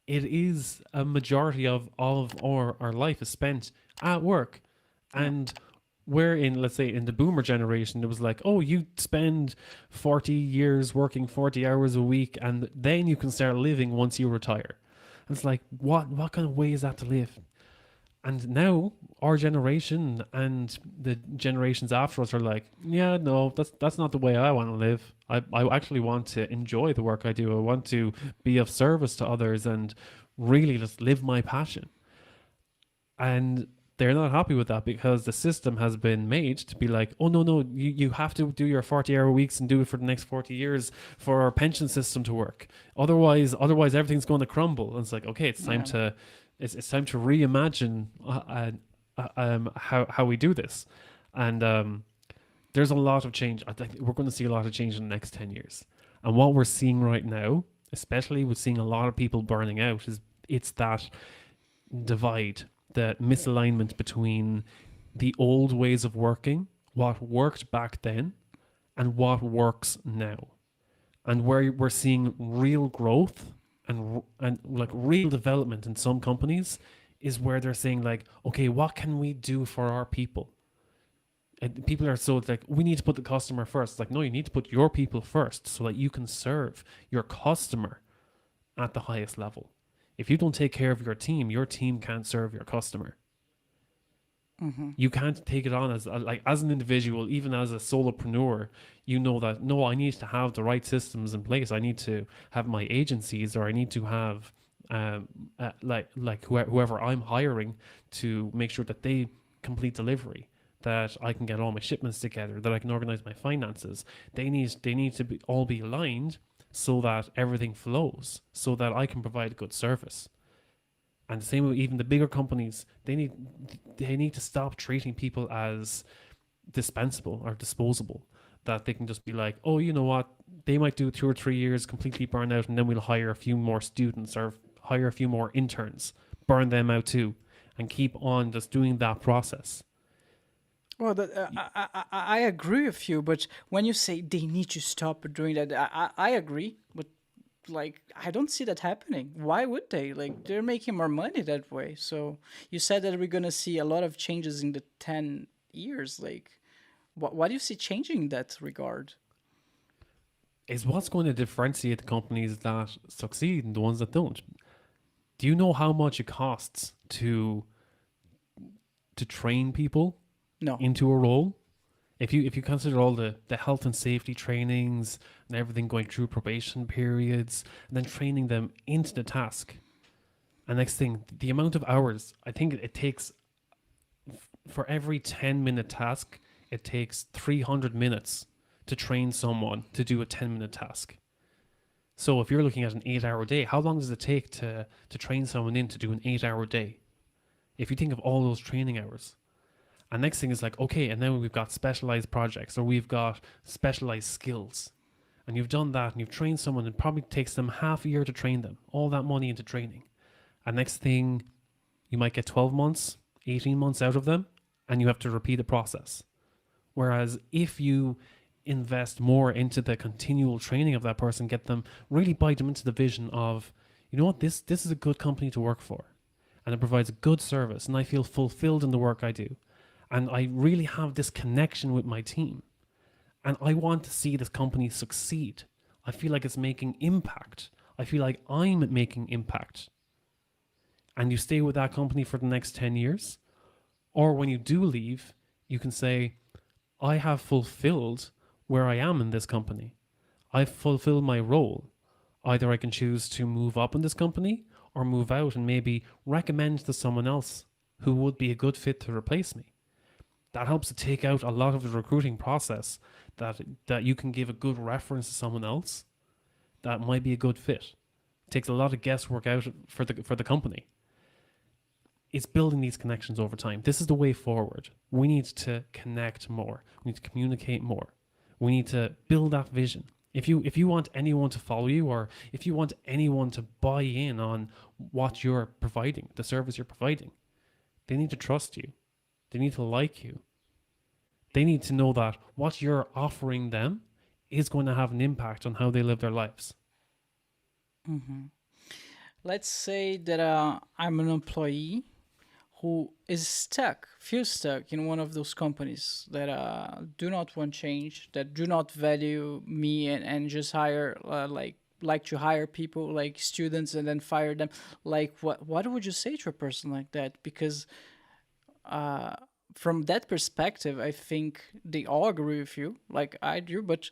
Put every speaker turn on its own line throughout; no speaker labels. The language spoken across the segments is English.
it is a majority of all of our life is spent at work.
Yeah.
And we're in, let's say, in the boomer generation, it was like, oh, you spend 40 years working 40 hours a week and then you can start living once you retire. And it's like, what kind of way is that to live? And now our generation and the generations after us are like, yeah, no, that's not the way I want to live. I actually want to enjoy the work I do. I want to be of service to others and really just live my passion. And they're not happy with that because the system has been made to be like, oh, no, you have to do your 40-hour weeks and do it for the next 40 years for our pension system to work. Otherwise everything's going to crumble. And it's like, okay,
Yeah.
it's time to reimagine how we do this. And there's a lot of change. I think we're going to see a lot of change in the next 10 years. And what we're seeing right now, especially with seeing a lot of people burning out, is it's that divide, the misalignment between the old ways of working, what worked back then, and what works now. And where we're seeing real growth and like real development in some companies is where they're saying like, okay, what can we do for our people? And people are so like, we need to put the customer first. It's like, no, you need to put your people first so that you can serve your customer at the highest level. If you don't take care of your team can't serve your customer.
Mm-hmm.
You can't take it on as like as an individual, even as a solopreneur. You know that no, I need to have the right systems in place. I need to have my agencies, or I need to have whoever I'm hiring to make sure that they complete delivery. That I can get all my shipments together. That I can organize my finances. They need to be all be aligned so that everything flows. So that I can provide a good service. And the same with even the bigger companies, they need to stop treating people as dispensable or disposable. That they can just be like, oh, you know what? They might do 2 or 3 years, completely burn out, and then we'll hire a few more students or hire a few more interns, burn them out too, and keep on just doing that process.
Well, I agree with you, but when you say they need to stop doing that, I agree. But like, I don't see that happening. Why would they? Like, they're making more money that way. So you said that we're gonna see a lot of changes in the 10 years. Like, what do you see changing in that regard?
Is what's going to differentiate the companies that succeed and the ones that don't. Do you know how much it costs to train people
No.
into a role? If you consider all the health and safety trainings and everything going through probation periods and then training them into the task, and next thing, the amount of hours, I think it takes for every 10-minute task, it takes 300 minutes to train someone to do a 10-minute task. So if you're looking at an 8-hour day, how long does it take to train someone in to do an 8-hour day? If you think of all those training hours. And next thing is like, okay, and then we've got specialized projects or we've got specialized skills. And you've done that and you've trained someone, it probably takes them half a year to train them, all that money into training. And next thing, you might get 12 months, 18 months out of them, and you have to repeat the process. Whereas if you invest more into the continual training of that person, get them, really buy them into the vision of, you know what, this is a good company to work for. And it provides a good service, and I feel fulfilled in the work I do. And I really have this connection with my team. And I want to see this company succeed. I feel like it's making impact. I feel like I'm making impact. And you stay with that company for the next 10 years. Or when you do leave, you can say, I have fulfilled where I am in this company. I've fulfilled my role. Either I can choose to move up in this company or move out and maybe recommend to someone else who would be a good fit to replace me. That helps to take out a lot of the recruiting process, that you can give a good reference to someone else that might be a good fit. It takes a lot of guesswork out for the company. It's building these connections over time. This is the way forward. We need to connect more. We need to communicate more. We need to build that vision. If you want anyone to follow you, or if you want anyone to buy in on what you're providing, the service you're providing, they need to trust you. They need to like you. They need to know that what you're offering them is going to have an impact on how they live their lives.
Mm-hmm. let's say that I'm an employee who is feels stuck in one of those companies that do not want change, that do not value me, and just hire like to hire people like students and then fire them. Like what would you say to a person like that? Because from that perspective, I think they all agree with you, like I do, but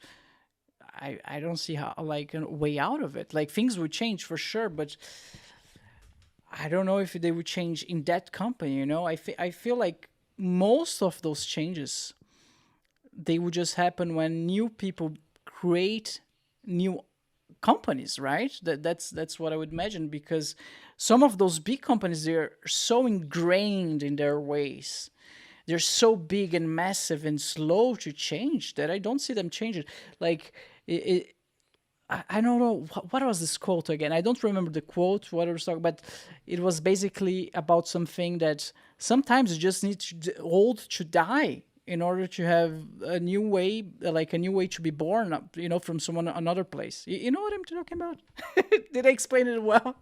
I don't see how like a way out of it. Like things would change for sure, but I don't know if they would change in that company. I feel like most of those changes they would just happen when new people create new companies, right? That's what I would imagine, because some of those big companies, they're so ingrained in their ways. They're so big and massive and slow to change that I don't see them change it. Like I don't know what was this quote again. I don't remember the quote, what I was talking, but it was basically about something that sometimes you just need old to die in order to have a new way, like a new way to be born, from someone another place. You know what I'm talking about? Did I explain it well?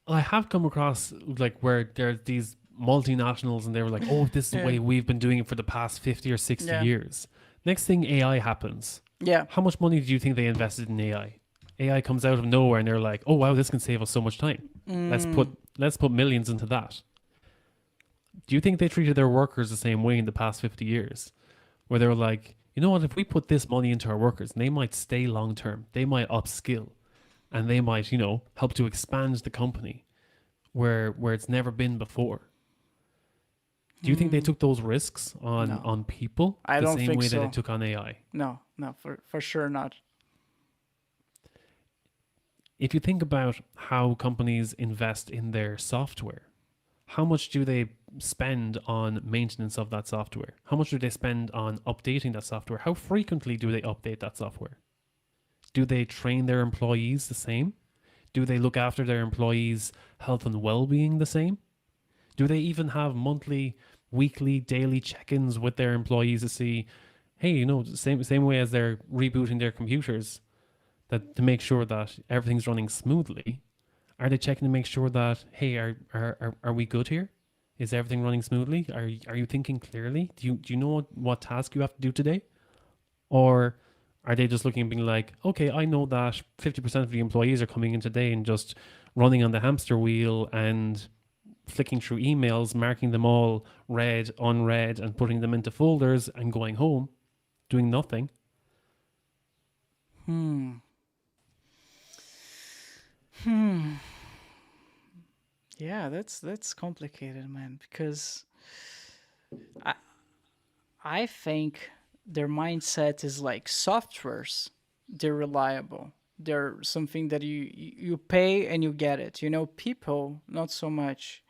I have come across like where there's these multinationals and they were like, oh, this is the
Yeah,
way we've been doing it for the past 50 or 60
yeah,
years. Next thing, AI happens.
yeah.
How much money do you think they invested in AI? AI comes out of nowhere and they're like, oh wow, this can save us so much time. Let's put millions into that. Do you think they treated their workers the same way in the past 50 years? Where they were like, you know what, if we put this money into our workers, they might stay long term, they might upskill, and they might, help to expand the company where it's never been before. Do you think they took those risks on
No,
on people
I
the
don't
same
think
way that they
so.
took on AI?
No, no, for sure not.
If you think about how companies invest in their software, how much do they spend on maintenance of that software? How much do they spend on updating that software? How frequently do they update that software? Do they train their employees the same? Do they look after their employees' health and well-being the same? Do they even have monthly, weekly, daily check-ins with their employees to see, hey, same way as they're rebooting their computers, that to make sure that everything's running smoothly? Are they checking to make sure that, hey, are we good here? Is everything running smoothly? Are you thinking clearly? Do you know what task you have to do today? Or are they just looking and being like, okay, I know that 50% of the employees are coming in today and just running on the hamster wheel and flicking through emails, marking them all read, unread, and putting them into folders and going home, doing nothing?
Hmm. Hmm. Yeah, that's complicated, man, because I I think their mindset is like softwares. They're reliable. They're something that you pay and you get it. People not so much.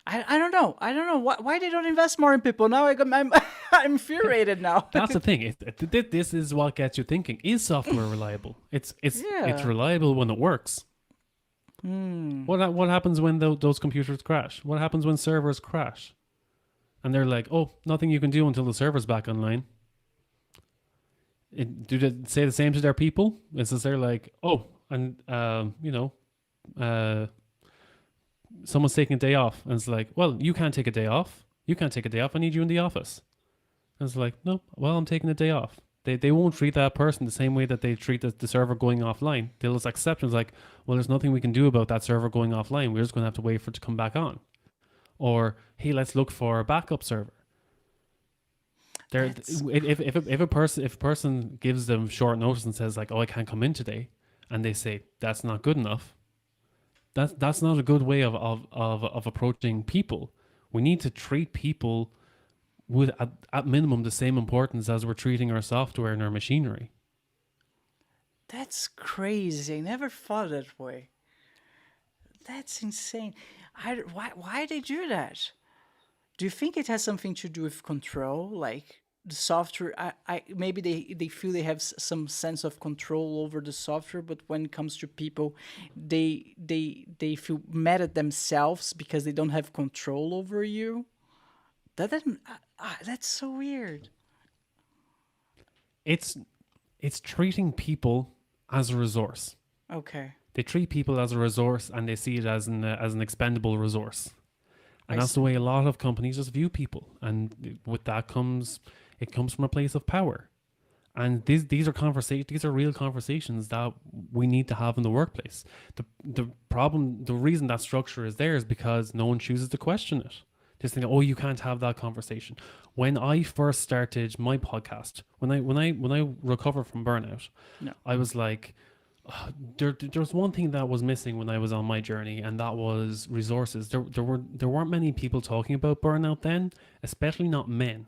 I don't know. I don't know why they don't invest more in people. Now I'm I'm infuriated now.
That's the thing. This is what gets you thinking. Is software reliable? It's
Yeah.
reliable when it works.
Hmm.
What happens when those computers crash? What happens when servers crash? And they're like, oh, nothing you can do until the server's back online. Do they say the same to their people? Is this they're like, oh, and uh, someone's taking a day off, and it's like, well, you can't take a day off. You can't take a day off. I need you in the office. And it's like, no, well, I'm taking a day off. They won't treat that person the same way that they treat the server going offline. They'll just accept it. It's like, well, there's nothing we can do about that server going offline. We're just going to have to wait for it to come back on. Or, hey, let's look for a backup server. There,
That's
if a person gives them short notice and says like, oh, I can't come in today, and they say that's not good enough, that's not a good way of approaching people. We need to treat people with at minimum the same importance as we're treating our software and our machinery.
that's crazy. I never thought that way. That's insane. Why they do that? Do you think it has something to do with control? Like the software, maybe they feel they have some sense of control over the software, but when it comes to people, they feel mad at themselves because they don't have control over you. That's so weird.
It's treating people as a resource.
Okay.
They treat people as a resource, and they see it as an expendable resource. And
I
that's the
see.
way a lot of companies just view people. And with that comes, it comes from a place of power. And these are conversations. These are real conversations that we need to have in the workplace. The problem, the reason that structure is there is because no one chooses to question it. Just think, oh, you can't have that conversation. When I first started my podcast, when I recovered from burnout,
No.
I was like, there's one thing that was missing when I was on my journey, and that was resources. There weren't many people talking about burnout then, especially not men.